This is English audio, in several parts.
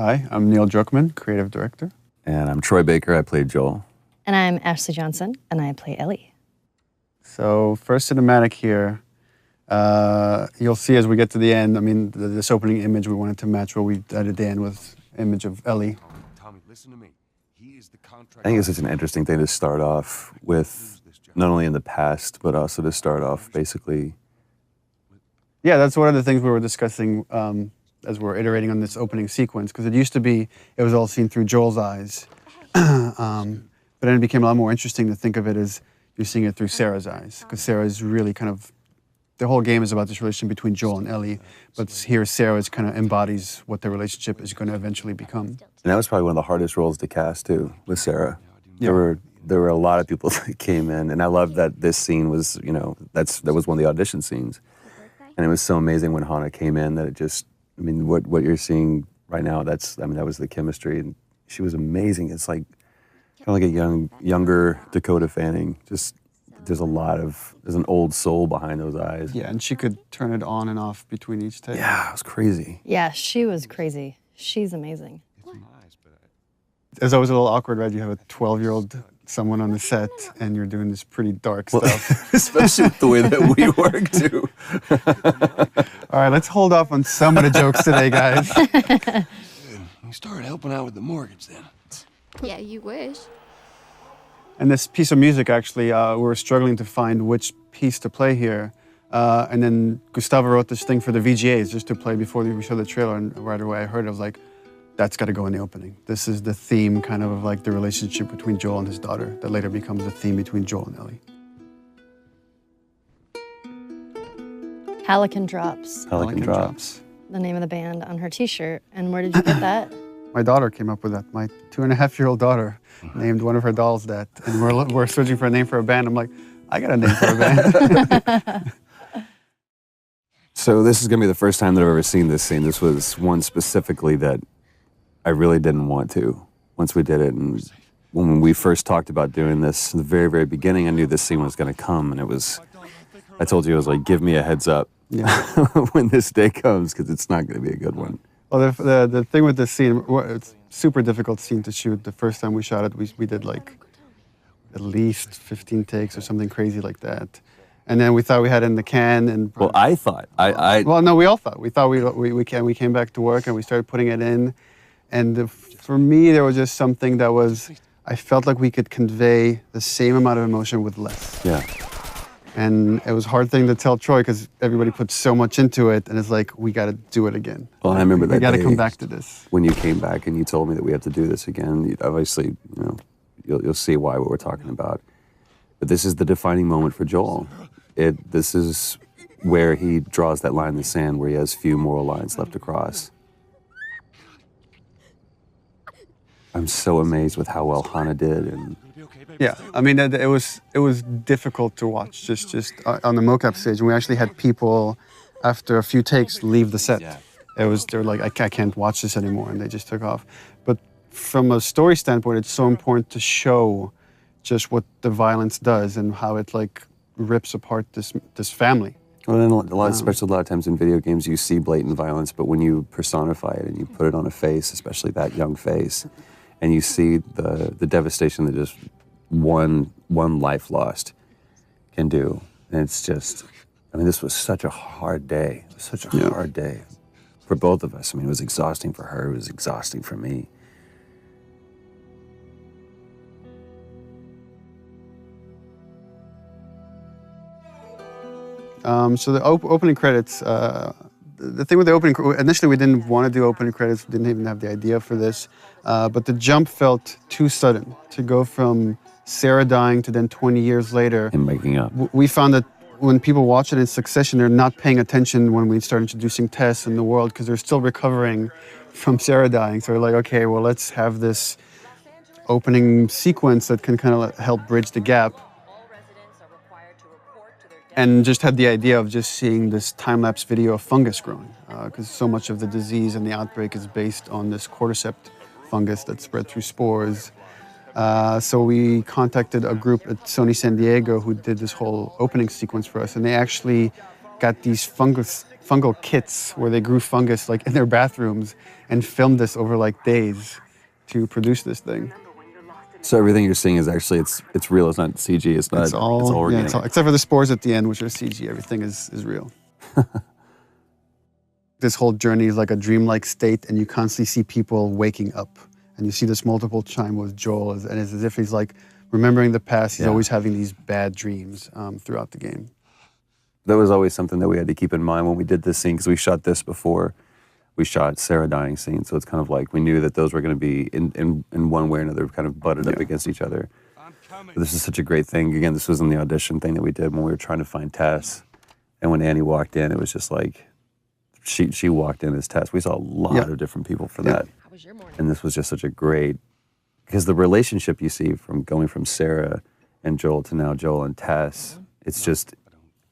Hi, I'm Neil Druckmann, creative director. And I'm Troy Baker, I played Joel. And I'm Ashley Johnson, and I play Ellie. So first cinematic here, you'll see as we get to the end, I mean, this opening image, we wanted to match what we edited in with image of Ellie. Tommy, listen to me. He is the contract. I think it's such an interesting thing to start off with, not only in the past, but also to start off basically. Yeah, that's one of the things we were discussing as we're iterating on this opening sequence, because it used to be, it was all seen through Joel's eyes. But then it became a lot more interesting to think of it as you're seeing it through Sarah's eyes, because Sarah is really kind of, the whole game is about this relationship between Joel and Ellie, but here Sarah is kind of embodies what the relationship is going to eventually become. And that was probably one of the hardest roles to cast too, with Sarah. Yeah. There were a lot of people that came in, and I love that this scene was, you know, that was one of the audition scenes. And it was so amazing when Hannah came in that it just, I mean, what you're seeing right now, that was the chemistry, and she was amazing. It's like, kind of like a younger Dakota Fanning. Just, there's an old soul behind those eyes. Yeah, and she could turn it on and off between each take. Yeah, it was crazy. Yeah, she was crazy. She's amazing. It's always a little awkward, right? You have a 12-year-old someone on the set, and you're doing this pretty dark stuff. Especially with the way that we work, too. All right, let's hold off on some of the jokes today, guys. Good. You started helping out with the mortgage then. Yeah, you wish. And this piece of music, actually, we were struggling to find which piece to play here. And then Gustavo wrote this thing for the VGAs just to play before we showed the trailer. And right away I heard it, I was like, that's got to go in the opening. This is the theme kind of like the relationship between Joel and his daughter that later becomes the theme between Joel and Ellie. Hallican Drops, Pelican Drops. the name of the band on her t-shirt. And where did you get that? My daughter came up with that. My 2.5-year-old daughter named one of her dolls that. And we're searching for a name for a band. I'm like, I got a name for a band. So this is going to be the first time that I've ever seen this scene. This was one specifically that I really didn't want to once we did it. And when we first talked about doing this, in the very, very beginning, I knew this scene was going to come. And it was, I told you, I was like, give me a heads up when this day comes, because it's not going to be a good one. Well, the thing with this scene, it's a super difficult scene to shoot. The first time we shot it, we did like at least 15 takes or something crazy like that. And then we thought we had it in the can. And Well, I thought, well, no, we all thought. We thought we came back to work and we started putting it in. And for me, there was just something that was, I felt like we could convey the same amount of emotion with less. Yeah. And it was a hard thing to tell Troy because everybody put so much into it, and it's like, we got to do it again. Well, I remember that We got to day come back to this. when you came back and you told me that we have to do this again. Obviously, you know, you'll see why what we're talking about. But this is the defining moment for Joel. This is where he draws that line in the sand, where he has few moral lines left to cross. I'm so amazed with how well Hannah did, and Yeah, I mean, it was difficult to watch just on the mocap stage, and we actually had people after a few takes leave the set. They were like, I can't watch this anymore, and they just took off. But from a story standpoint, it's so important to show just what the violence does and how it like rips apart this family. well, then especially a lot of times in video games, you see blatant violence, but when you personify it and you put it on a face, especially that young face, and you see the devastation that just one life lost can do. And it's just, I mean, this was such a hard day. It was such a hard day for both of us. I mean, it was exhausting for her. It was exhausting for me. So the opening credits, the thing with the opening, initially we didn't want to do opening credits, we didn't even have the idea for this, but the jump felt too sudden to go from Sarah dying to then 20 years later. And making up. We found that when people watch it in succession, they're not paying attention when we start introducing Tess in the world because they're still recovering from Sarah dying. So we're like, okay, well, let's have this opening sequence that can kind of help bridge the gap. And just had the idea of just seeing this time-lapse video of fungus growing, because so much of the disease and the outbreak is based on this cordyceps fungus that's spread through spores. So we contacted a group at Sony San Diego who did this whole opening sequence for us, and they actually got these fungal kits where they grew fungus like in their bathrooms and filmed this over like days to produce this thing. So everything you're seeing is actually it's real. It's not CG. It's not. It's all organic. except for the spores at the end, which are CG. Everything is real. This whole journey is like a dreamlike state, and you constantly see people waking up, and you see this multiple chime with Joel, and it's as if he's like remembering the past. He's always having these bad dreams throughout the game. That was always something that we had to keep in mind when we did this scene, because we shot this before we shot Sarah dying scene. So it's kind of like we knew that those were going to be in one way or another kind of butted up against each other. But this is such a great thing. Again, this was in the audition thing that we did when we were trying to find Tess. And when Annie walked in, it was just like, she walked in as Tess. We saw a lot of different people for that. How was your morning? And this was just such a great, because the relationship you see from going from Sarah and Joel to now Joel and Tess, it's just,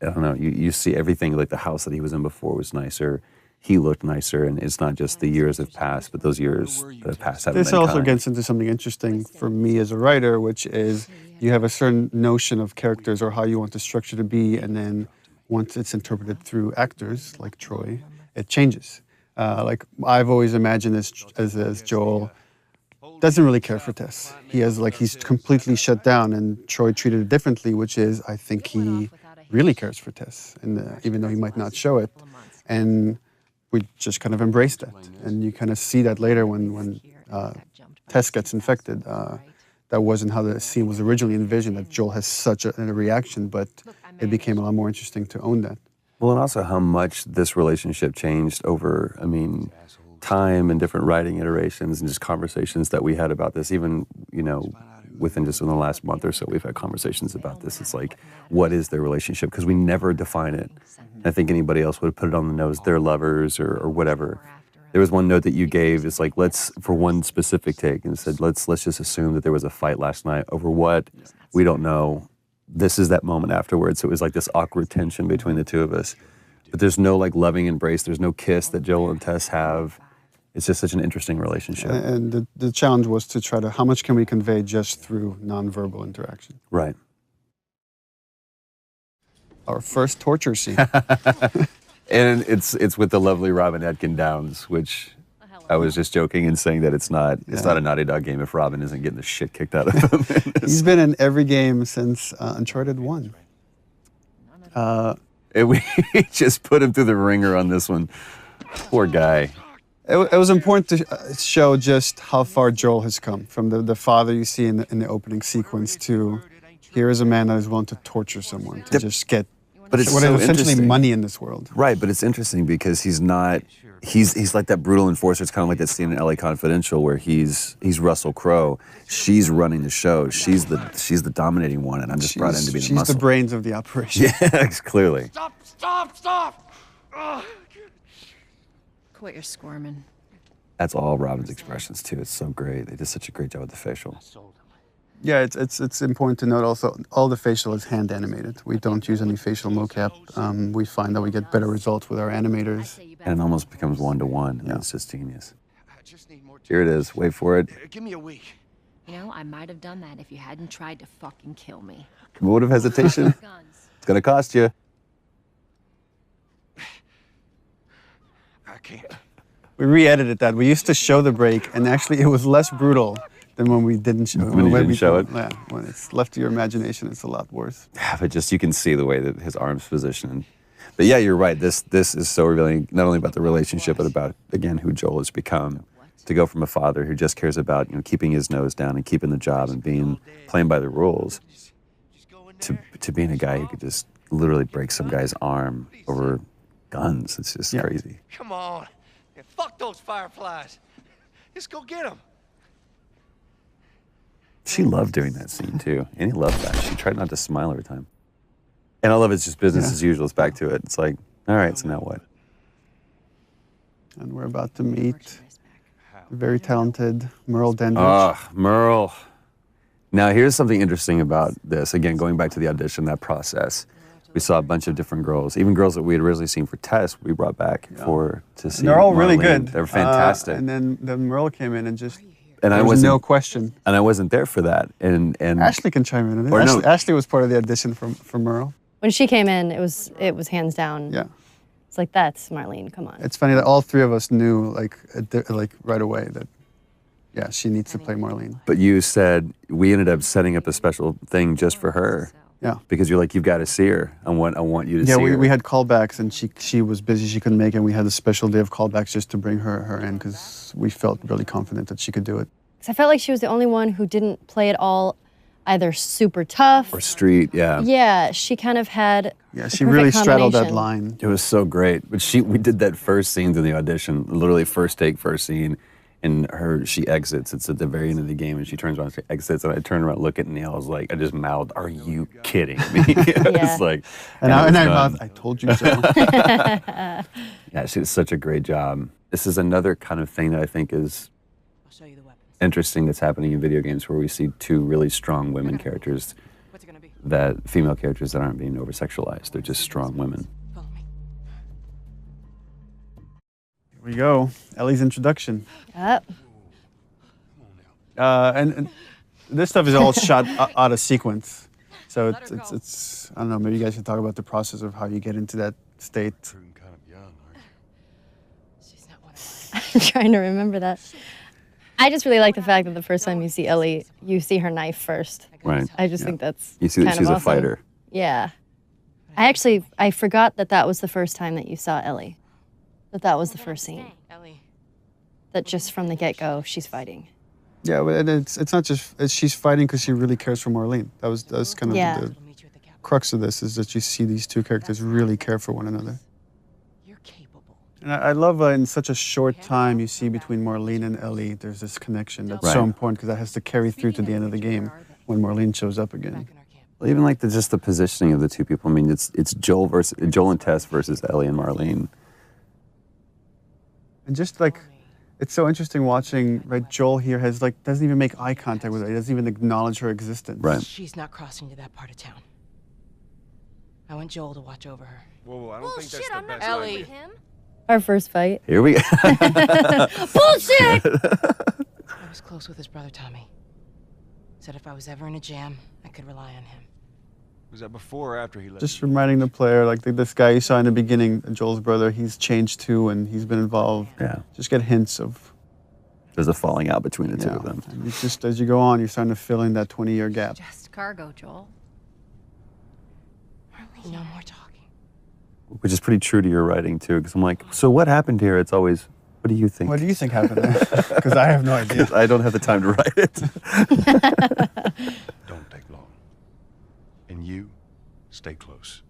I don't know, you see everything, like the house that he was in before was nicer. He looked nicer, and it's not just the years have passed, but those years that have passed haven't This been also kind. gets into something interesting for me as a writer, which is you have a certain notion of characters or how you want the structure to be, and then once it's interpreted through actors like Troy, it changes. Like I've always imagined as Joel doesn't really care for Tess. He's completely shut down, and Troy treated it differently, which is I think he really cares for Tess, and even though he might not show it, and we just kind of embraced that. And you kind of see that later when Tess gets infected. That wasn't how the scene was originally envisioned, that Joel has such a reaction, but it became a lot more interesting to own that. Well, and also how much this relationship changed over, I mean, time and different writing iterations and just conversations that we had about this. Even, within the last month or so, we've had conversations about this. It's like, what is their relationship? Because we never define it. I think anybody else would have put it on the nose, they're lovers or whatever. There was one note that you gave, it's like, for one specific take, and it said, let's just assume that there was a fight last night over what, we don't know. This is that moment afterwards. So it was like this awkward tension between the two of us. But there's no like loving embrace, there's no kiss that Joel and Tess have. It's just such an interesting relationship. And the challenge was to try to, how much can we convey just through nonverbal interaction? Right. Our first torture scene. And it's with the lovely Robin Atkin Downs, which I was just joking and saying that it's not a Naughty Dog game if Robin isn't getting the shit kicked out of him. He's been in every game since Uncharted 1. And we just put him through the ringer on this one. Poor guy. It was important to show just how far Joel has come, from the father you see in the opening sequence to here is a man that is willing to torture someone to just get But it's what so is essentially interesting. money in this world. Right, but it's interesting because he's not, he's like that brutal enforcer. It's kind of like that scene in LA Confidential where he's Russell Crowe. She's running the show. She's the dominating one, and I'm just brought in to be the She's muscle. the brains of the operation. Yeah, clearly. Stop! Ugh. Quit your squirming. That's all Robin's expressions too. It's so great. They did such a great job with the facial. Yeah, it's important to note also, all the facial is hand animated. We don't use any facial mocap. We find that we get better results with our animators. And it almost becomes one-to-one. And it's just genius. I just need more Here it is. Wait for it. Give me a week. I might have done that if you hadn't tried to fucking kill me. Mode of hesitation. Guns. It's gonna cost you. I can't. We re-edited that. We used to show the break, and actually it was less brutal than when we didn't show it. When you didn't show it? Yeah, when it's left to your imagination, it's a lot worse. Yeah, but just you can see the way that his arm's positioned. But yeah, you're right. This is so revealing, not only about the relationship, but about, again, who Joel has become. To go from a father who just cares about keeping his nose down and keeping the job and playing by the rules, to being a guy who could just literally break some guy's arm over guns. It's just crazy. Come on. Yeah, fuck those fireflies. Just go get them. She loved doing that scene too. Annie loved that. She tried not to smile every time. And I love it's just business as usual. It's back to it. It's like, all right, so now what? And we're about to meet the very talented Merle Dandridge. Ah, Merle. Now, here's something interesting about this. Again, going back to the audition, that process. We saw a bunch of different girls, even girls that we had originally seen for Tess, we brought back to see. They're all really Marlene. good. They're fantastic. And then Merle came in and just, And there I was wasn't, no question. and I wasn't there for that. And Ashley can chime in on it. Or no. Ashley was part of the audition for Merle. When she came in, it was hands down. Yeah. It's like, that's Marlene. Come on. It's funny that all three of us knew like right away that, yeah, she needs to play Marlene. But you said we ended up setting up a special thing just for her Yeah. because you're like, you've got to see her. I want you to Yeah, see her. we had callbacks, and she was busy. She couldn't make it. And we had a special day of callbacks just to bring her in because we felt really confident that she could do it. 'Cause I felt like she was the only one who didn't play it all either super tough. Or Street, yeah. Yeah, she kind of had. Yeah, the she perfect really straddled that combination. line. It was so great. But we did that first scene in the audition, literally first take, first scene, and she exits. It's at the very end of the game, and she turns around, she exits, and I turn around, look at Neil. I was like, I just mouthed, "Are you kidding me?" It's like, And I was mouthed, done. I told you so. Yeah, she did such a great job. This is another kind of thing that I think is I'll show you the weapons. interesting that's happening in video games where we see two really strong women characters, What's it gonna be? female characters that aren't being over-sexualized. They're just strong women. Follow me. Here we go. Ellie's introduction. Yep. And this stuff is all shot out of sequence. So it's I don't know, maybe you guys should talk about the process of how you get into that state. Kind of young, aren't you? She's not one of I'm trying to remember that. I just really like the fact that the first time you see Ellie, you see her knife first. Right. I just think that's You see that kind she's of a awesome. fighter. Yeah. I forgot that was the first time that you saw Ellie. That was the first scene. Ellie. That just from the get-go, she's fighting. Yeah, but and it's not just she's fighting because she really cares for Marlene. That's kind of Yeah. the I'll meet you at the Capitol. crux of this is that you see these two characters really care for one another. You're capable. And I love in such a short time you see between Marlene and Ellie, there's this connection that's so Right. important because that has to carry through to the end of the game when Marlene shows up again. Back in our camp. Well, even like just the positioning of the two people. I mean, it's Joel and Tess versus Ellie and Marlene. And just like, it's so interesting watching, right, Joel here doesn't even make eye contact with her. He doesn't even acknowledge her existence. Right. She's not crossing to that part of town. I want Joel to watch over her. Whoa, I don't think that's the best Ellie. idea. Him? Our first fight. Here we go. Bullshit! I was close with his brother Tommy. Said if I was ever in a jam, I could rely on him. Was that before or after he left? Just reminding the player, like this guy you saw in the beginning, Joel's brother, he's changed too and he's been involved. Yeah. Just get hints of, There's a falling out between the two yeah. of them. And it's just as you go on, you're starting to fill in that 20-year gap. Just cargo, Joel. No more talking. Which is pretty true to your writing too, because I'm like, so what happened here? It's always, what do you think? What do you think happened there? Because I have no idea. I don't have the time to write it. Don't take long. And you, stay close.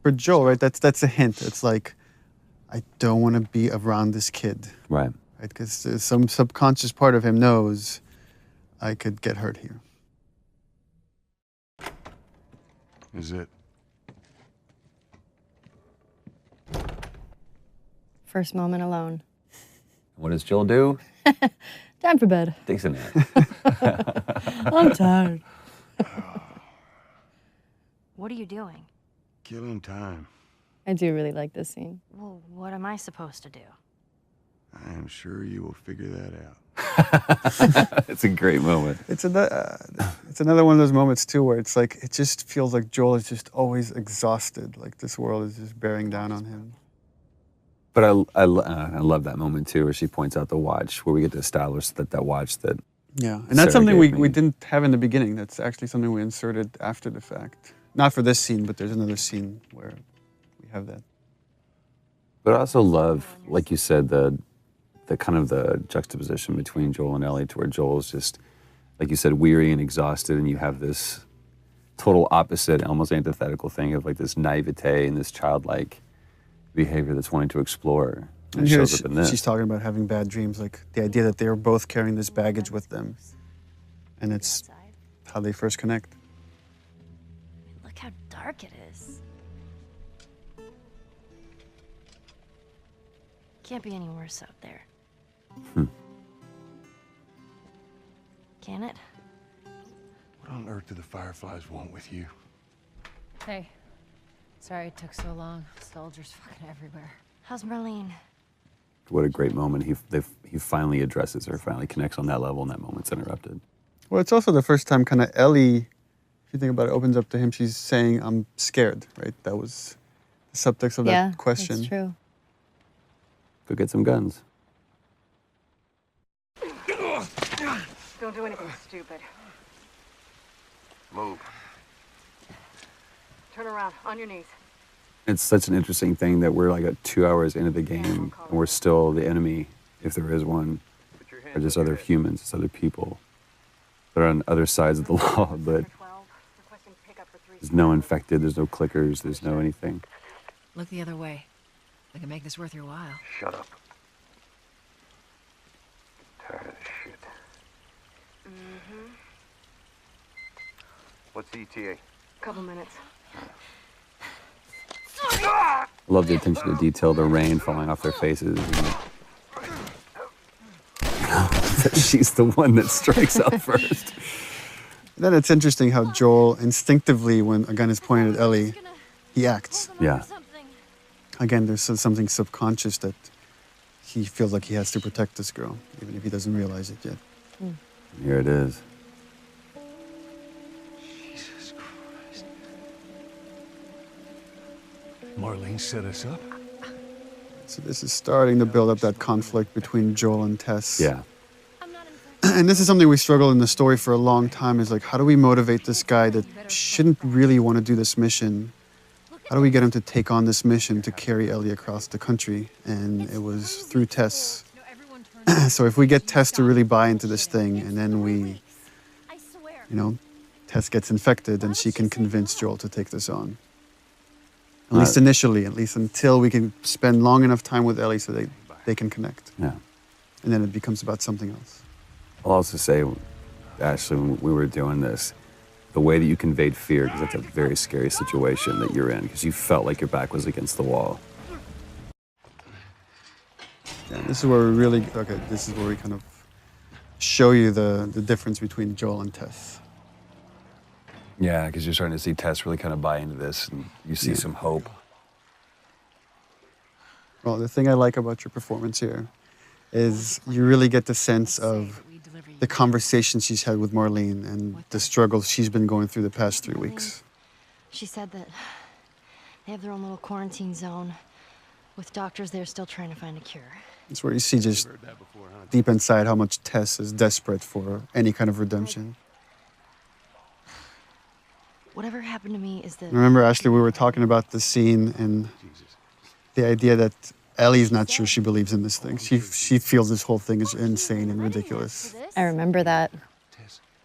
For Joel, right, that's a hint. It's like, I don't want to be around this kid, Right. right? Because some subconscious part of him knows I could get hurt here. Is it? First moment alone. What does Joel do? Time for bed. Takes a nap. I'm tired. What are you doing? Killing time. I do really like this scene. Well, what am I supposed to do? I am sure you will figure that out. It's a great moment. It's another one of those moments too where it's like it just feels like Joel is just always exhausted. Like this world is just bearing down on him. But I love that moment too, where she points out the watch, where we get to establish that watch that. Yeah, and that's Sarah something gave we me. didn't have in the beginning. That's actually something we inserted after the fact. Not for this scene, but there's another scene where we have that. But I also love, like you said, the kind of the juxtaposition between Joel and Ellie, to where Joel's just, like you said, weary and exhausted, and you have this total opposite, almost antithetical thing of like this naivete and this childlike behavior that's wanting to explore. And it here shows up in this. she's talking about having bad dreams, like the idea that they are both carrying this baggage with them, and it's how they first connect. Look how dark it is. Can't be any worse out there. Can it? What on earth do the Fireflies want with you? Hey. Sorry it took so long. Soldiers fucking everywhere. How's Marlene? What a great moment. He finally addresses her, finally connects on that level, and that moment's interrupted. Well, it's also the first time kind of Ellie If you think about it, opens up to him. She's saying, "I'm scared." Right. That was the subtext of Yeah, that question. that's true. Go get some guns. Don't do anything stupid. Move. Turn around, on your knees. It's such an interesting thing that we're like 2 hours into the game and we're still the enemy, if there is one, or just other humans, it's other people that are on other sides of the law, but there's no infected, there's no clickers, there's no anything. Look the other way. I can make this worth your while. Shut up. Tired of this shit. What's the ETA? Couple minutes. I love the attention to detail, the rain falling off their faces. She's the one that strikes out first. Then it's interesting how Joel instinctively, when a gun is pointed at Ellie, he acts. Yeah. Again, there's something subconscious that he feels like he has to protect this girl, even if he doesn't realize it yet. Here it is. Jesus Christ. Marlene set us up? So this is starting to build up that conflict between Joel and Tess. Yeah. And this is something we struggle in the story for a long time, is like, how do we motivate this guy that shouldn't really want to do this mission? How do we get him to take on this mission to carry Ellie across the country? And it was through Tess. So if we get Tess to really buy into this thing, and then we, Tess gets infected, and she can convince Joel to take this on. At least initially, at least until we can spend long enough time with Ellie so they can connect. Yeah. And then it becomes about something else. I'll also say, Ashley, when we were doing this, the way that you conveyed fear, because that's a very scary situation that you're in, because you felt like your back was against the wall. Yeah, this is where we really, this is where we kind of show you the difference between Joel and Tess. Yeah, because you're starting to see Tess really kind of buy into this, and you see some hope. Well, the thing I like about your performance here is you really get the sense of the conversation she's had with Marlene and the struggles she's been going through the past 3 weeks. She said that they have their own little quarantine zone with doctors there still trying to find a cure. It's where you see just deep inside how much Tess is desperate for any kind of redemption. Whatever happened to me is the... Remember, Ashley, we were talking about the scene and the idea that Ellie's not sure she believes in this thing. She feels this whole thing is insane and ridiculous. I remember that.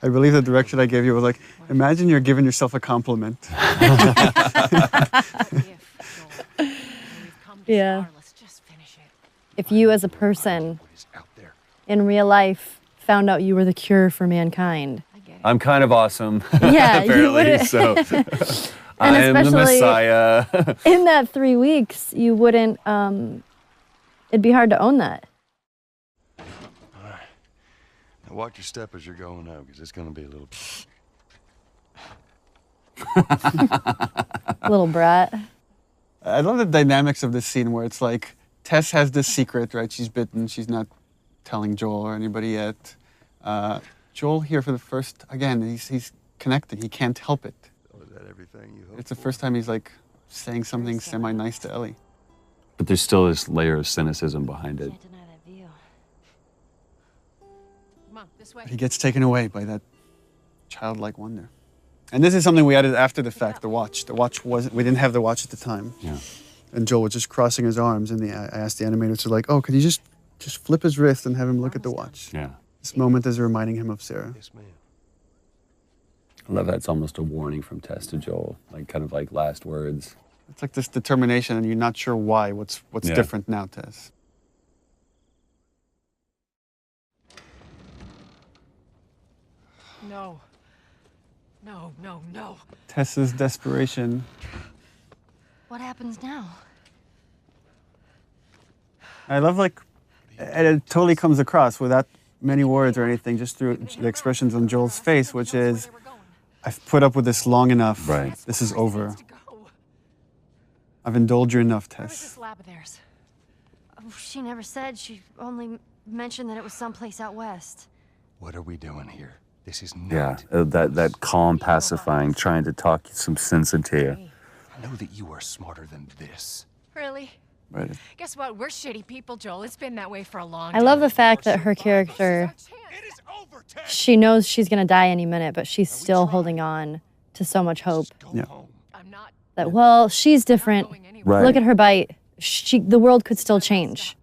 I believe the direction I gave you was like, imagine you're giving yourself a compliment. Yeah. If you as a person in real life found out you were the cure for mankind. I'm kind of awesome. Yeah, you apparently, wouldn't. so I am the especially Messiah. in that 3 weeks, you wouldn't, it'd be hard to own that. All right. Now watch your step as you're going out, because it's going to be a little... Little brat. I love the dynamics of this scene where it's like Tess has this secret, right? She's bitten. She's not telling Joel or anybody yet. Joel here for the first, again, he's connected. He can't help it. Oh, is that everything you hope It's the first time he's like saying something semi-nice to Ellie. But there's still this layer of cynicism behind it. Can't deny that view. Come on, this way. He gets taken away by that childlike wonder. And this is something we added after the fact, the watch. The watch wasn't, we didn't have the watch at the time. Yeah. And Joel was just crossing his arms, and I asked the animator to like, oh, could you just flip his wrist and have him look at the watch? Yeah. This moment is reminding him of Sarah. Yes, ma'am. I love that. It's almost a warning from Tess to Joel, like kind of like last words. It's like this determination, and you're not sure why. What's Yeah. different now, Tess? No. No, no, no. Tess's desperation. What happens now? I love and it totally comes across without many words or anything, just through the expressions on Joel's face, which is, I've put up with this long enough. Right. This is over. I've indulged you enough, Where's Tess. this lab of theirs? Oh, she never said. She only mentioned that it was someplace out west. What are we doing here? This is Yeah, not. that calm, pacifying, trying to talk some sense into you. I know that you are smarter than this. Really? Right. Guess what? We're shitty people, Joel. It's been that way for a long I time. love the fact that her character, It is over, Tess. she knows she's going to die any minute, but she's still holding on to so much hope Go Yeah. home. I'm not that, well, she's different. going anywhere. Right. Look at her bite. The world could still change.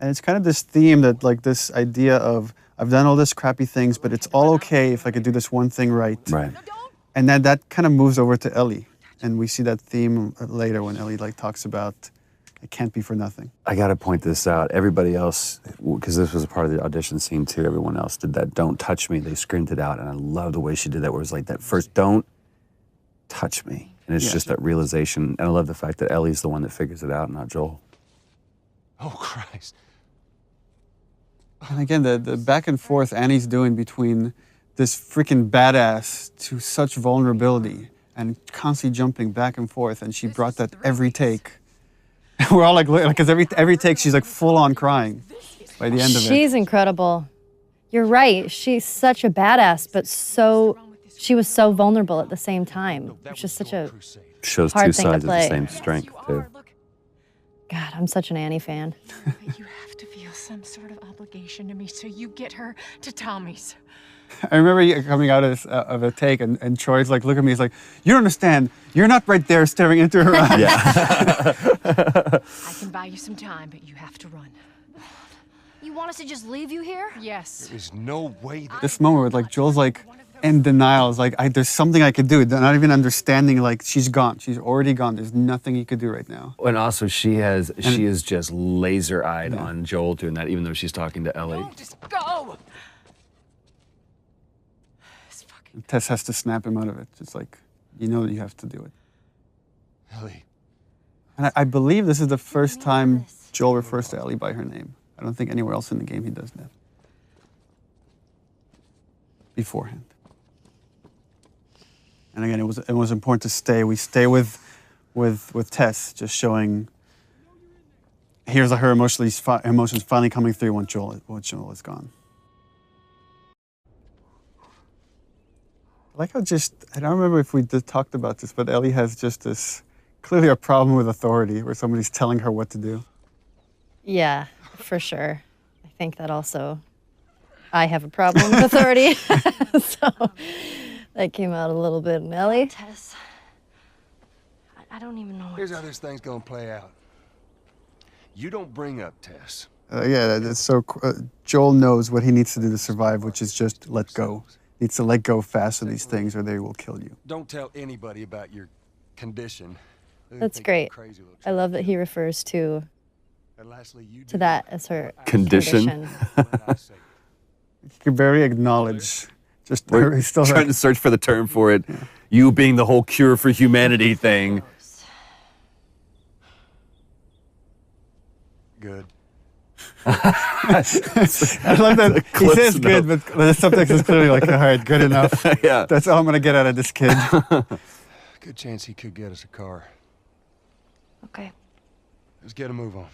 And it's kind of this theme that, like, this idea of I've done all this crappy things, but it's all okay if I could do this one thing right. Right. And then that kind of moves over to Ellie, and we see that theme later when Ellie like talks about it can't be for nothing. I got to point this out. Everybody else, because this was a part of the audition scene too, everyone else did that "don't touch me." They screamed it out, and I love the way she did that, where it was like that first "don't touch me." And it's Yeah. just that realization. And I love the fact that Ellie's the one that figures it out, not Joel. Oh, Christ. And again, the back and forth Annie's doing between this freaking badass to such vulnerability and constantly jumping back and forth, and she brought that every take. We're all like, because every take she's like full on crying by the end of it. She's incredible. You're right. She's such a badass, but she was so vulnerable at the same time. It's just such a, Shows Hard two thing to sides of the play. same strength too. God, I'm such an Annie fan. You have to feel some sort of obligation to me, so you get her to Tommy's. I remember you coming out of a take, and Troy's like, look at me, he's like, you don't understand. You're not right there staring into her eyes. I can buy you some time, but you have to run. You want us to just leave you here? Yes. There's no way that. This moment where like Joel's like in denial, is like, there's something I could do. They're not even understanding, like, she's gone. She's already gone. There's nothing he could do right now. And also, she is just laser-eyed on Joel doing that, even though she's talking to Ellie. No, just go! This fucking... Tess has to snap him out of it. It's like, you know that you have to do it. Ellie. And I believe this is the first time Joel refers to Ellie by her name. I don't think anywhere else in the game he does that. Beforehand. And again, it was important to stay. We stay with Tess, just showing. Here's her emotions finally coming through when Joel is gone. I like how I don't remember if we talked about this, but Ellie has just this clearly a problem with authority, where somebody's telling her what to do. Yeah, for sure. I think that also, I have a problem with authority. So that came out a little bit in Ellie. Tess. I don't even know what Here's how this thing's gonna play out. You don't bring up Tess. Yeah, that's so. Joel knows what he needs to do to survive, which is just let go. Needs to let go fast of these things, or they will kill you. Don't tell anybody about your condition. They That's think you're great. crazy little I love that he refers to And lastly, you to do that as her Condition. what I say. He can barely acknowledge. Just We're he's still trying to search for the term for it. You being the whole cure for humanity thing. Good. I love that he Cliff's says good, note. but the subtext is clearly like, all right, good enough. Yeah. That's all I'm gonna get out of this kid. Good chance he could get us a car. Okay. Let's get a move on.